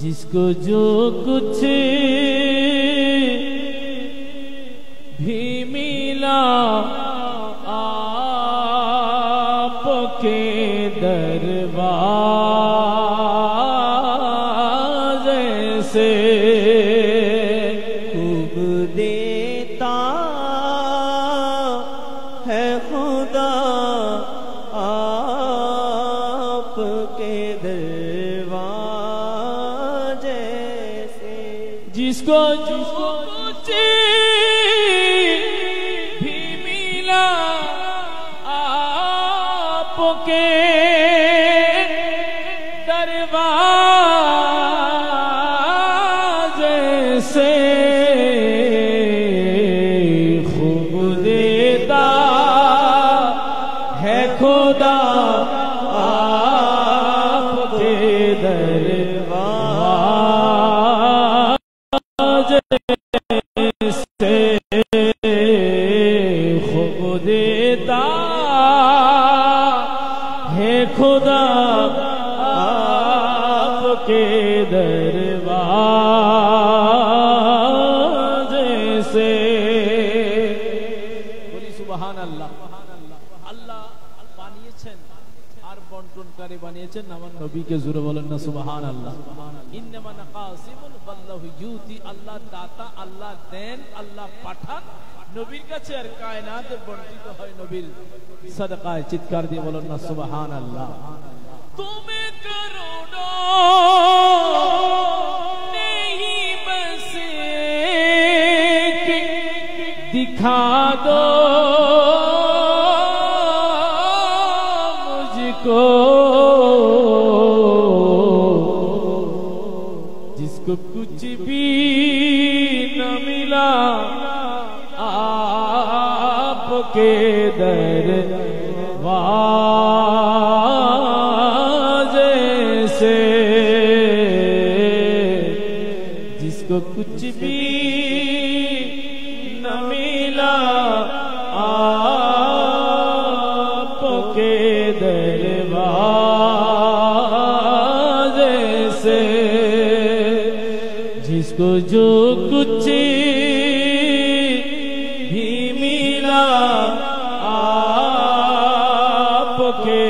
जिसको जो कुछ भी मिला आपके दरवाज़े से, खूब देता है खुदा आपके दरवाज़े से। जिसको जो कुछ भी मिला आपके दरवाज़े से, खूब देता है खुदा आपके दरवाज़े से, खूब देता है खुदा आपके दरवाज़े से। বলি সুবহানাল্লাহ। আল্লাহ বানিয়েছেন আর বন্টনকারী বানিয়েছেন আমার নবীকে, জোরে বলেন না সুবহানাল্লাহ। ইন্নামা নাকাসিমুন আল্লাহু ইউতি, আল্লাহ দাতা, আল্লাহ দেন, আল্লাহ পাঠান নবীর কাছে, আর কায়নাতে বন্টিত হয় নবীর সাদাকায়। চিৎকার দিয়ে বলেন না সুবহানাল্লাহ। তুমি করুণা नहीं बस दिखा दो मुझको, जिसको कुछ भी न मिला आपके दरवाज़े से, जिसको कुछ भी न मिला आपके दरवाज़े से, जिसको जो कुछ भी मिला आपके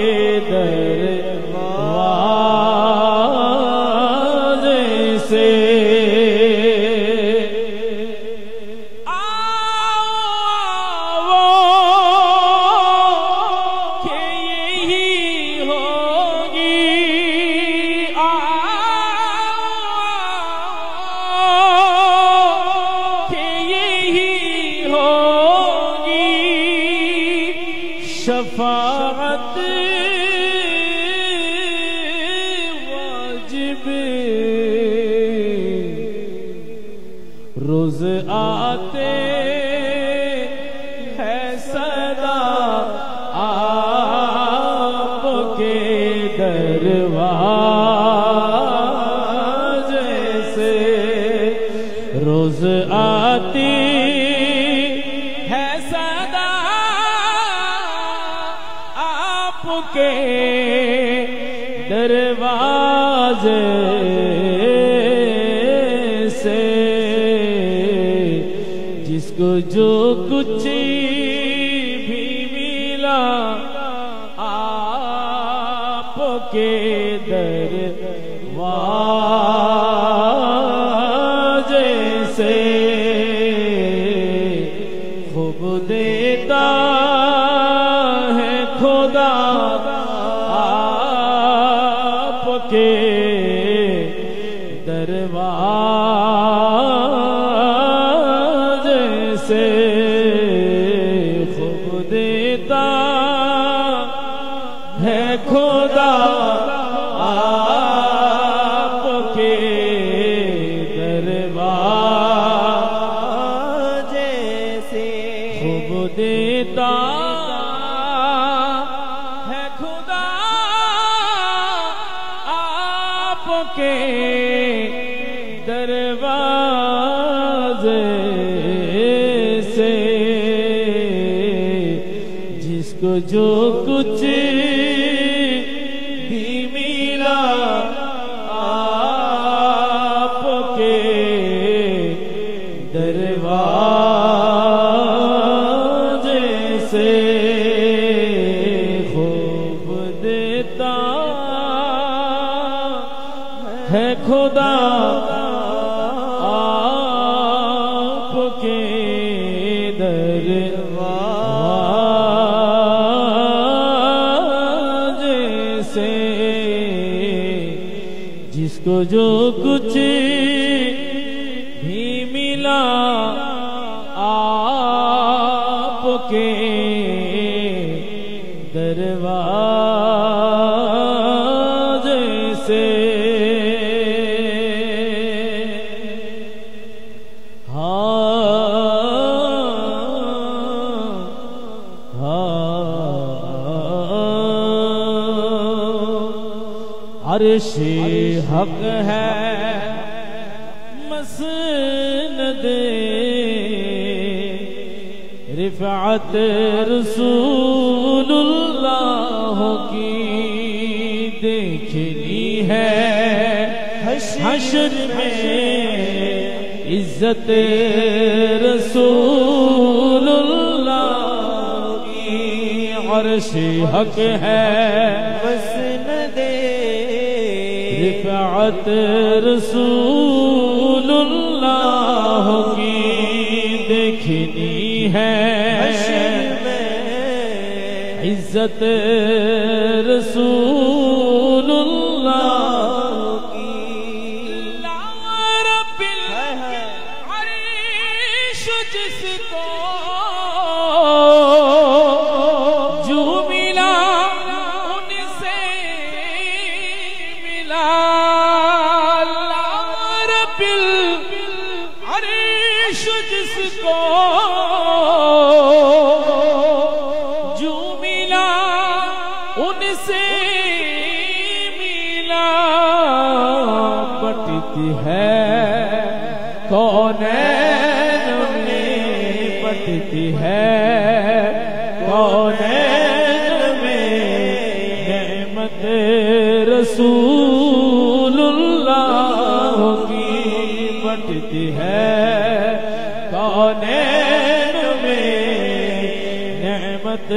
दरवाज़े से। शफाअत वाजिब रोज आते है सदा आपके दरवाज़े से, रोज आती है सदा आपके दरवाज़े से, जिसको जो कुछ भी मिला आपके दरवाज़े से, खूब देता है खुदा आपके दरवाज़े से, खूब देता है खुदा आपके दरवाज़े से, खूब देता है खुदा आपके दरवाज़े से। से जिसको जो कुछ भी मिला आपके दरवाजे से खूब देता है खुदा आपके दरवाजे से जिसको जो कुछ भी मिला आपके दरवाजे से अर्शे हक है मसनद रिफ़अत रसूलुल्लाह की देखनी है हश्र में इज्जत रसूलुल्लाह की अर्शे हक है मसनद रिफ़अत रसूलुल्लाह की देखनी है इज्जत रसूलुल्लाह की रब्बिल अर्श जिसको जो मिला उनसे मिला रब्बिल अर्श जिसको जो मिला उनसे मिला पटती है कौनैन में पटती है कौनैन में नेमत रसूलुल्लाह की पटती है कौनैन में नेमत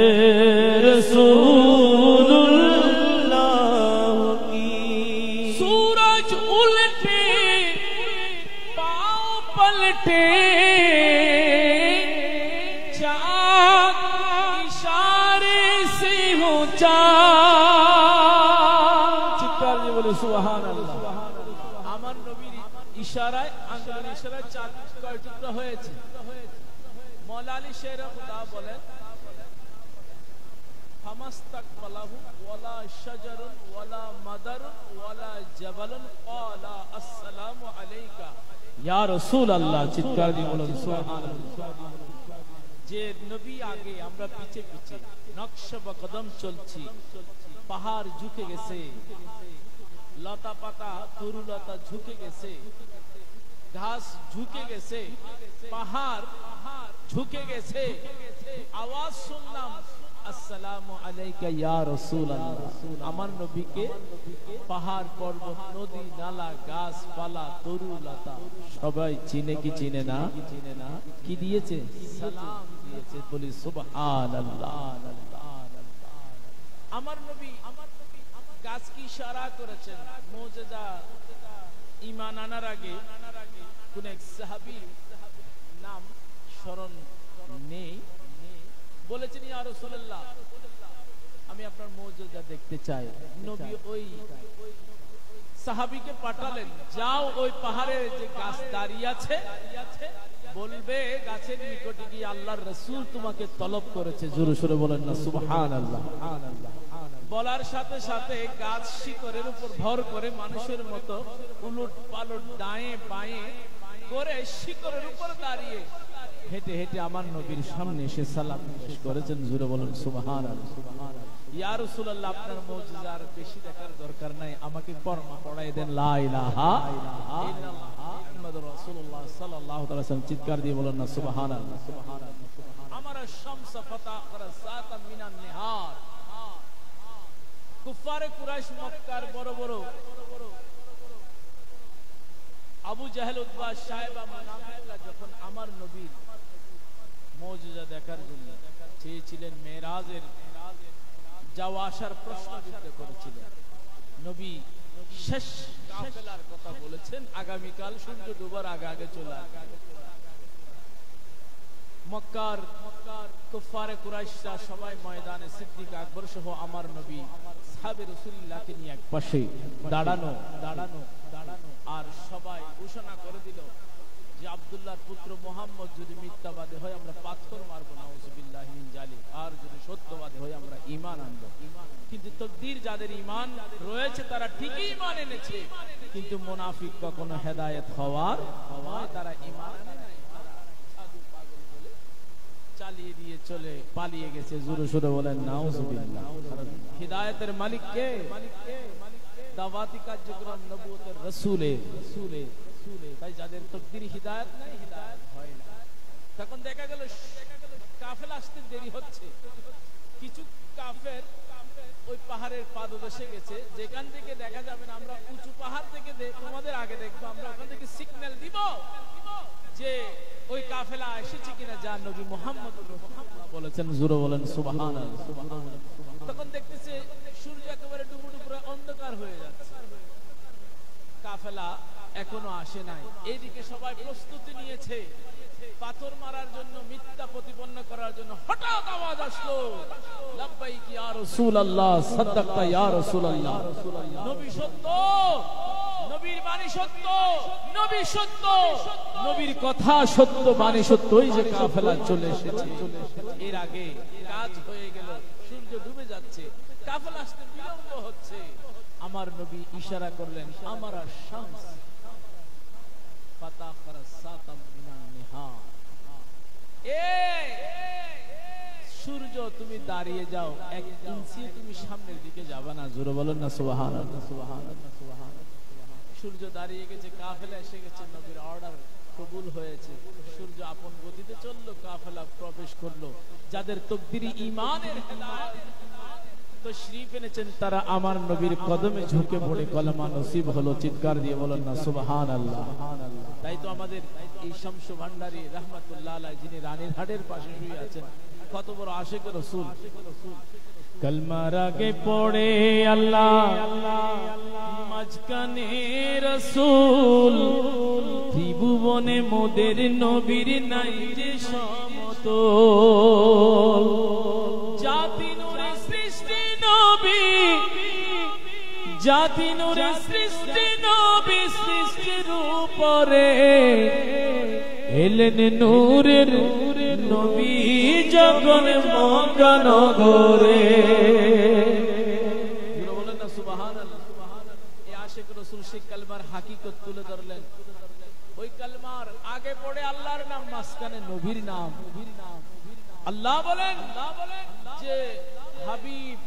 रसूलुल्लाह की सूरज उल्टे पाँव पलटे चाँद इशारे से ऊंचा चित्कार দিয়ে বলে সুবহানাল্লাহ আমার নবীর ইশারায় আঙ্গুলের ইশারায় চাঁদ কয় টুকরা হয়েছে মওলা আলী শের খুদা বলেন ফামাস্তাকবালাহু ওয়ালা শাজারুন ওয়ালা মাদারুন ওয়ালা জাবালুন ক্বালা আসসালামু আলাইকা ইয়া রাসূলুল্লাহ চিৎকার দিয়ে বলুন সুবহানাল্লাহ যে নবী আগে আমরা পিছে পিছে নকশা বা কদম চলছি পাহাড় ঝুঁকে গেছে লতা পাতা তরুলতা ঝুঁকে গেছে ঘাস ঝুঁকে গেছে পাহাড় ঝুঁকে গেছে আওয়াজ শুনলাম আসসালামু আলাইকা ইয়া রাসূলুল্লাহ আমার নবীকে পাহাড় পর্বত নদী নালা গাছপালা তরুলতা সবাই চিনে কি চিনে না কি দিয়েছে সালাম দিয়েছে বলি সুবহানাল্লাহ আমার নবী গাছ কি ইশারা করেছেন মুজিজা ঈমান আনার আগে কোন এক সাহাবী নাম স্মরণ নেই বলেছেন ইয়া রাসূলুল্লাহ আমি আপনার মুজিজা দেখতে চাই নবী ওই সাহাবীকে পাঠালেন যাও ওই পাহাড়ে যে গাছ দাঁড়িয়ে আছে বলবে গাছের নিকটে গিয়ে আল্লাহর রাসূল তোমাকে তলব করেছে জোরে সোরে বলেন না সুবহানাল্লাহ বলার সাথে সাথে গাছ শিকড়ের উপর ভর করে মানুষের মতো উলট পালট ডায়ে বাঁয়ে করে শিকড়ের উপর দাঁড়িয়ে হেঁটে হেঁটে আমার নবীর সামনে এসে সালাম পেশ করেছেন জোরে বলেন সুবহানাল্লাহ ইয়া রাসূলুল্লাহ আপনার মুজিজা আর বেশি দেখার দরকার নাই আমাকে পরমা পড়াই দেন লা ইলাহা ইল্লাল্লাহ মুহাম্মাদুর রাসূলুল্লাহ সাল্লাল্লাহু আলাইহি ওয়াসাল্লাম। চিৎকার দিয়ে বলেন না সুবহানাল্লাহ। আমার শামস ফাতা করাসাতা মিনান নিহার। কুফারে কুরাইশ মক্কার বড় বড় আবু জাহেল, উতবা, সাইবা, মুনাফিকরা যখন আমার নবীর মুজিজা দেখার জন্য চেয়েছিলেন, মেরাজের যাওয়া আসার প্রশ্নবিদ্ধ করেছিলেন, নবী শেষ কাফেলার কথা বলেছেন, আগামীকাল সূর্য ডুবার আগে আগে চলে আসবে। মক্কার কুফারে কুরাইশরা সবাই ময়দানে সিদ্দিক আকবর সহ আমার নবী সাহাবে রাসূলুল্লাহকে নিয়ে এক পাশে দাঁড়ানো, আর সবাই ঘোষণা করে দিল যে আব্দুল্লাহর পুত্র মুহাম্মদ যদি মিথ্যাবাদী হয় আমরা পাথর মারব, নাউযুবিল্লাহি মিন জালিক, আর যদি সত্যবাদী হয় আমরা ঈমান আনব। কিন্তু তাকদীর যাদের ঈমান রয়েছে তারা ঠিকই ঈমান এনেছে, কিন্তু মুনাফিক কখনো হেদায়েত হওয়ার হয় তারা ঈমান আনে নাই, সাধু পাগল বলে চালিয়ে দিয়ে চলে পালিয়ে গেছে। জোরে সোরে বলেন নাউযুবিল্লাহ। হিদায়াতের মালিক কে? দাওয়াতি কার্যক্রম নবুয়তের রাসূলে। তাই যাদের তাকদীর হিদায়াত নাই, হিদায়াত হয় না। তখন দেখা গেল কাফেলা আসতে দেরি হচ্ছে, কিছু কাফের ওই পাহাড়ের পাদদেশে গেছে, যেখান থেকে দেখা যাবে না, আমরা উঁচু পাহাড় থেকে তোমাদের আগে দেখবো, আমরা ওখান থেকে সিগন্যাল দিব যে ওই কাফেলা এসেছে কিনা, যা নবী মুহাম্মদ বলেছেন। জোরে বলেন সুবহানাল্লাহ। তখন দেখতেছে সূর্য একেবারে ডুবু ডুবুরে অন্ধকার হয়ে যাচ্ছে, কাফেলা এখনো আসে নাই। এইদিকে সবাই প্রস্তুতি নিয়েছে পাথর মারার জন্য, মিথ্যা প্রতিপন্ন করার জন্য। হঠাৎ আওয়াজ আসলো, লাব্বাইক ইয়া রাসূলুল্লাহ, সাদাক্তা ইয়া রাসূলুল্লাহ। নবী সত্য, নবীর বাণী সত্য, নবী সত্য, নবীর কথা সত্য, বাণী সত্য। ওই যে কাফেলা চলে এসেছে, এর আগে কাজ হয়ে গেল, সূর্য ডুবে যাচ্ছে, কাফেলা আসতে বিলম্ব হচ্ছে। আমার নবী ইশারা করলেন, আমার শামস ফাতা খরাসাতাম মিনান নিহার, সূর্য তুমি দাঁড়িয়ে যাও, এক ইঞ্চি তুমি সামনের দিকে যাবে না। জোরে বলেন না সুবহানাল্লাহ। সূর্য দাঁড়িয়ে গেছে, কাফেলা এসে গেছে, নবীর অর্ডার কবুল হয়েছে। সূর্য আপন গতিতে চললো, কাফেলা প্রবেশ করলো। যাদের তাকদীরি ঈমানের হেদায়েত তশরীফ এনেছেন তারা আমার নবীর কদমে ঝুঁকে পড়ে কলেমা নসিব হলো। চিৎকার দিয়ে বলেন না সুবহানাল্লাহ। তাই তো আমাদের এই শামস ভান্ডারী রাহমাতুল্লাহ আলাইহি, যিনি রানীরহাটের পাশে শুয়ে আছেন, কত বড় আশিক রাসূল। কলমার আগে পড়ে আল্লাহ, মাঝখানে রাসূল, ত্রিভুবনে মোদের নবীর নাই যে সমতল। জাতি নূরে সৃষ্টি নবী, জাতি নূরে সৃষ্টি নবী, সৃষ্টির উপরে এলেন নূরের নবী যখন মক্কা নগরে। বলেন না সুবহানাল্লাহ। এই আশিক রাসূল সেই কালমার হাকিকত তুলে ধরলেন। ওই কালমার আগে পড়ে আল্লাহর নাম, মাঝখানে নবীর নাম। আল্লাহ বলেন যে হাবিব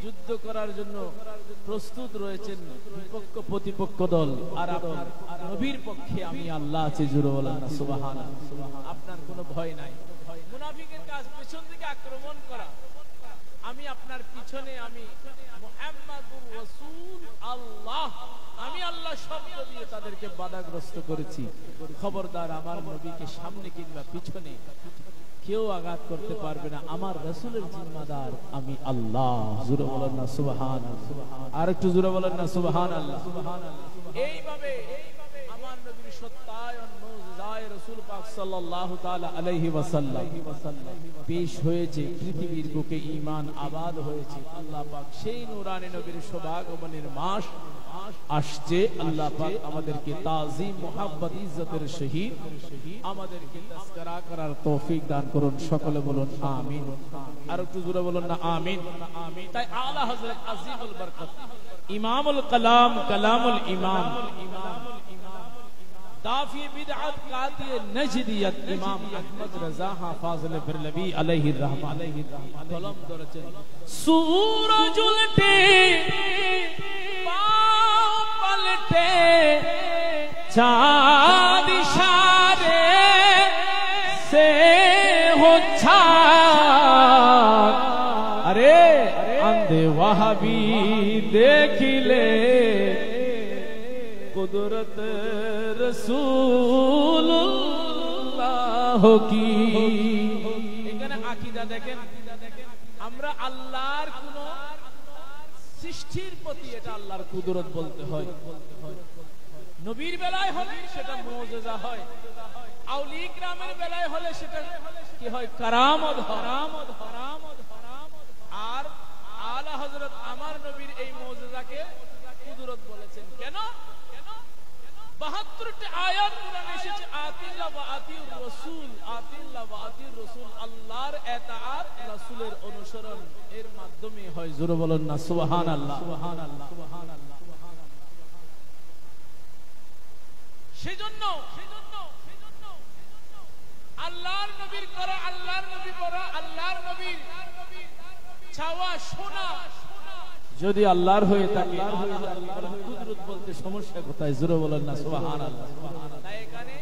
যুদ্ধ করার জন্য প্রস্তুত রয়েছেন বিপক্ষ প্রতিপক্ষ দল, আর আপনার নবীর পক্ষে আমি আল্লাহ আছি। জোরে বলেন না সুবহানাল্লাহ। আপনার কোনো ভয় নাই। মুনাফিকের কাজ পেছন থেকে আক্রমণ করা, আমি আপনার পিছনে, আমি মুহাম্মাদুর রাসূল আল্লাহ, আমি আল্লাহ শব্দ দিয়ে তাদেরকে বাধাগ্রস্ত করেছি। খবরদার, আমার নবীকে সামনে কিংবা পিছনে কেউ আঘাত করতে পারবে না। আমার রাসূলের জিম্মাদার আমি আল্লাহ। জোরে বলেন না সুবহানাল্লাহ। আর একটু জোরে বলেন না সুবহানাল্লাহ। এইভাবে আমার নবীর সত্যায়ন মুজিজায়ে রাসূল পাক সাল্লাল্লাহু তাআলা আলাইহি ওয়াসাল্লাম পেশ হয়েছে। পৃথিবীর বুকে ঈমান আবাদ হয়েছে। আল্লাহ পাক সেই নূরানী নবীর সৌভাগ্যমনের মাস আসছে। আল্লাহ পাক আমাদেরকে তাজিম, মুহাব্বত, ইজ্জতের সহিত আমাদেরকে তাজকিরা করার তৌফিক দান করুন। সকলে বলুন আমিন। আর একটু জোরে বলুন না আমিন। তাই আলা হযরত আজিমুল বরকত, ইমামুল কালাম, কালামুল ইমাম, দাফি বিদআত, কাতি নজদিয়ত, ইমাম আহমদ রাজা হাফিজ ফিরলভি আলাইহির রহমান কলম ধরেছেন। সূরজ উল্টে পালটে, चाँद इशारे से हो छाक, अरे अंधे वहाबी देख ले कुदरत रसूलुल्लाह की। এখানে আকীদা দেখেন, আমরা আল্লাহর কোন সৃষ্টির প্রতি এটা আল্লাহর কুদরত বলতে হয়। নবীর বেলায় হলে সেটা মুজিজা হয়, আউলিয়া কিরামের বেলায় হলে সেটা কি হয়? কারামত হয়। আর আলা হযরত আমার নবীর এই মুজিজাকে কুদরত বলেছেন। কেন? 72টি আয়াত কোরআনে এসেছে, আতিল্লাহ ওয়া আতিউর রাসূল, আতিল্লাহ ওয়া আতিউর রাসূল, আল্লাহর ইতাআত, রাসূলের অনুসরণ এর মাধ্যমে হয়। জোরে বলেন না সুবহানাল্লাহ। সেজন্য আল্লাহর নবীর করা, আল্লাহর নবী পড়া, আল্লাহর নবীর চাওয়া শোনা যদি আল্লাহর হয়ে থাকে, কুদরত বলতে সমস্যা কোথায়? জোরে বলেন না সুবহানাল্লাহ। তাই এখানে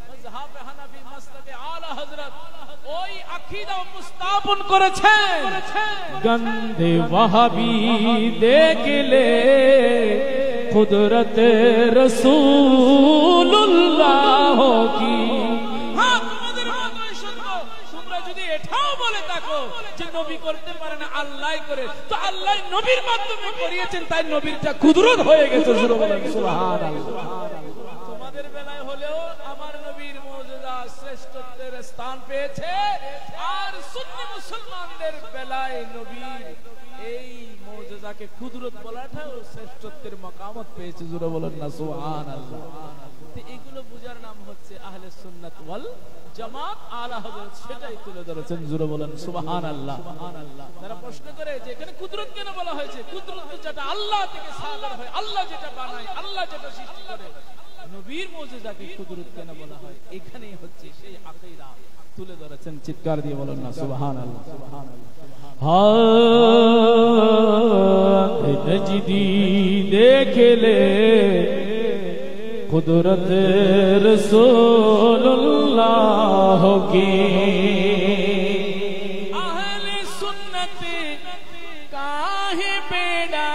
মাযহাব হানাফি মাসলাকে আলা হযরত ওই আকীদা উপস্থাপন করেছেন, গন্ধে ওয়াহাবি দেখলে কুদরত রাসূলুল্লাহ কি। হ্যাঁ, তোমাদের মতই শুনবো। তোমরা যদি এটাও বলে থাকো যে নবী করতে পারে না, আল্লাহই করে, তো আল্লাহ নবীর মাধ্যমে করিয়েছেন, তাই নবীরটা কুদরত হয়ে গেছে। জোরে বলেন সুবহানাল্লাহ। তোমাদের বেলায় হলেও আমার নবীর মুজিজা শ্রেষ্ঠত্বের স্থান পেয়েছে, আর সুন্নি মুসলমানদের বেলায় নবীর এই মুজিজাকে কুদরত বলাটাও শ্রেষ্ঠত্বের মাকামত পেয়েছে। জোরে বলেন না সুবহানাল্লাহ। এগুলো বুঝার নাম হচ্ছে আহলে সুন্নাত ওয়াল জামাত। আলা হযরত সেটাই তুলে ধরেছেন। জোরে বলেন সুবহানাল্লাহ। তারা প্রশ্ন করে যে এখানে কুদরত কেন বলা হয়েছে? কুদরত যেটা আল্লাহ থেকে সাদর হয়, আল্লাহ যেটা বানায়, আল্লাহ যেটা সৃষ্টি করে, নবীর মুজিজাকে কুদরত কেন বলা হয়? এখানেই হচ্ছে সেই আকীদা তুলে ধরেছেন। চিৎকার দিয়ে বলেন না সুবহানাল্লাহ। हाँ नजदी देख ले कुदरत रसूलुल्लाह की। अहले सुन्नत काहे बेड़ा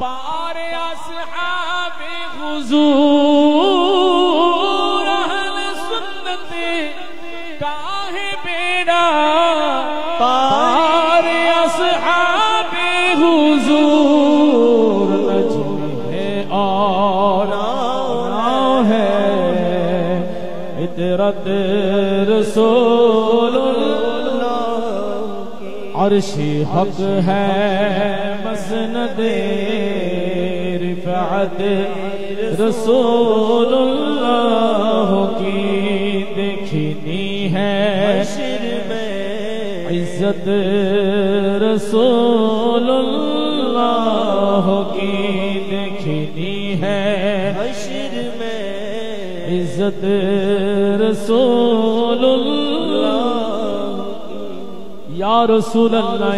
पार असहाबे हुजूर। अहले सुन्नत काहे बेड़ा पार असहाबे हुजूर। नजम है और नाव है इतरत रसूलुल्लाह की। अर्श हक है मसनद रिफअत रसूलुल्लाह की। देखनी है इज्जत रसूलुल्लाह की। देखनी है हश्र में इज्जत रसूलुल्लाह की। या रसूल अल्लाह।